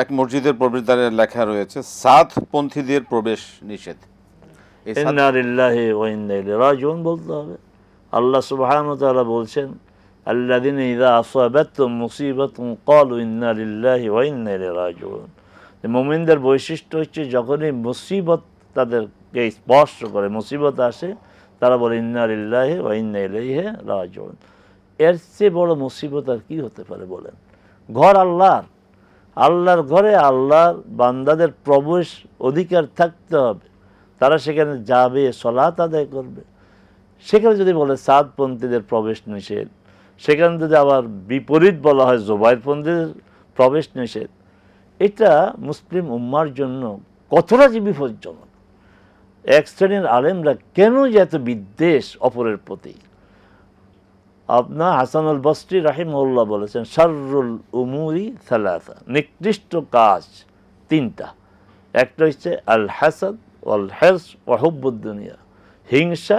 এক মসজিদের প্রবেশদ্বারে লেখা রয়েছে সাদপন্থীদের প্রবেশ নিষেধ। ইন্না লিল্লাহি ওয়া ইন্না ইলাইহি রাজিউন বলতে হবে। আল্লাহ সুবহানাহু ওয়া তাআলা বলছেন, আল্লাযীনা ইযা আসাবাতহুম মুসিবাতুন ক্বালু ইন্না লিল্লাহি ওয়া ইন্না ইলাইহি রাজিউন। মুমিনদের বৈশিষ্ট্য হচ্ছে যখনই মুসিবত তাদেরকে স্পর্শ করে, মুসিবত আসে, তারা বলে ইন্না লিল্লাহি ওয়া ইন্না ইলাইহি রাজিউন। এর চেয়ে বড় মুসিবত আর কি হতে পারে বলেন? ঘর আল্লাহর, আল্লাহর ঘরে আল্লাহর বান্দাদের প্রবেশ অধিকার থাকতে হবে। তারা সেখানে যাবে, সলাত আদায় করবে। সেখানে যদি বলে সাদপন্থীদের প্রবেশ নিষেধ, সেখানে যদি আবার বিপরীত বলা হয় জোবাইরপন্থীদের প্রবেশ নিষেধ, এটা মুসলিম উম্মার জন্য কতটা যে বিপজ্জনক। এক শ্রেণীর আলেমরা কেন যে এত বিদ্বেষ অপরের প্রতি। আপনার হাসানুল বসরি রাহিমাহুল্লাহ বলেছেন, শাররুল উমুরি সালাসা, নিকৃষ্ট কাজ তিনটা। একটা হচ্ছে আল হাসাদ ওয়াল হিরস ওয়া হুব্বুদ দুনিয়া, হিংসা,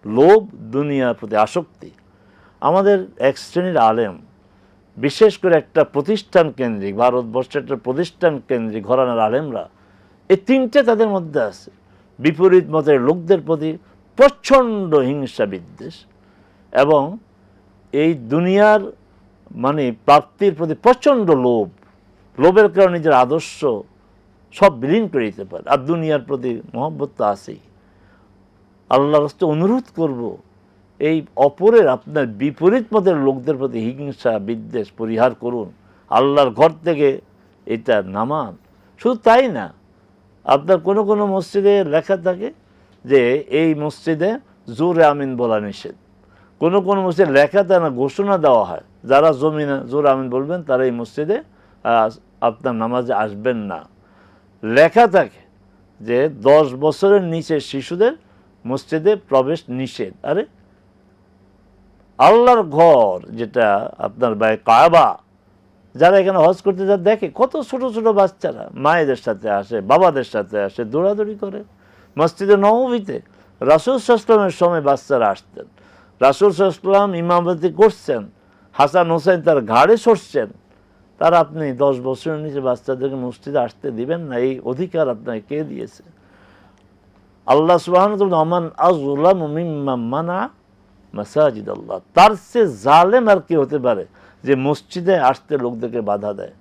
লোভ, দুনিয়ার প্রতি আসক্তি। আমাদের এক শ্রেণীর আলেম, বিশেষ করে একটা প্রতিষ্ঠান কেন্দ্রিক, ভারতবর্ষের একটা প্রতিষ্ঠান কেন্দ্রিক ঘরানার আলেমরা, এই তিনটে তাদের মধ্যে আছে। বিপরীত মতের লোকদের প্রতি প্রচণ্ড হিংসা বিদ্বেষ, এবং এই দুনিয়ার মানে প্রাপ্তির প্রতি প্রচণ্ড লোভ। লোভের কারণে নিজের আদর্শ সব বিলীন করে দিতে পারে। আর দুনিয়ার প্রতি মহব্বত তো আছেই। আল্লাহর রাস্তায় অনুরোধ করব, এই অপরের আপনার বিপরীত মতের লোকদের প্রতি হিংসা বিদ্বেষ পরিহার করুন, আল্লাহর ঘর থেকে এটা নামান। শুধু তাই না, আপনার কোনো কোনো মসজিদে লেখা থাকে যে এই মসজিদে জোরে আমিন বলা নিষেধ। কোনো কোনো মসজিদে লেখা থাকে না, ঘোষণা দেওয়া হয়, যারা জমিনে জোরে আমিন বলবেন তারা এই মসজিদে আপনার নামাজে আসবেন না। লেখা থাকে যে 10 বছরের নিচে শিশুদের মসজিদে প্রবেশ নিষেধ। আরে আল্লাহর ঘর যেটা আপনার কাবা, যারা এখানে হজ করতে যা দেখে, কত ছোট ছোট বাচ্চারা মায়েদের সাথে আসে, বাবাদের সাথে আসে, দৌড়াদৌড়ি করে। মসজিদে নববীতে রাসূল সাল্লাল্লাহু আলাইহি ওয়াসাল্লামের সময় বাচ্চারা আসতেন, রাসূল সাল্লাল্লাহু আলাইহি ওয়াসাল্লাম ইমামতি করছেন, হাসান হোসেন তার ঘাড়ে সরছেন। তার আপনি 10 বছরের নিচে বাচ্চাদেরকে মসজিদে আসতে দিবেন না? এই অধিকার আপনাকে কে দিয়েছে? আল্লাহ সুবহানাহু ওয়া তাআলা আমান আযলামু মিম্মান মানা মাসাজিদ আল্লাহ, তার চেয়ে জালেম আর কি হতে পারে যে মসজিদে আসতে লোকদেরকে বাধা দেয়।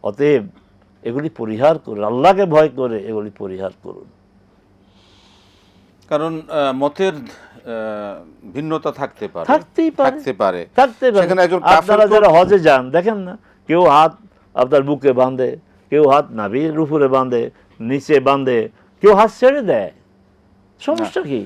অতএব এগুলি পরিহার করুন, আল্লাহকে ভয় করে এগুলি পরিহার করুন। কারণ মতের ভিন্নতা থাকতে পারে, থাকতেই পারে। সেখানে একজন আপনারা যারা হজে যান দেখেন না, কেউ হাত আপনার বুকে বাঁধে, কেউ হাত নাভির উপরে বাঁধে, নিচে বাঁধে, কেউ হাত ছেড়ে দেয়। সমস্যা কি?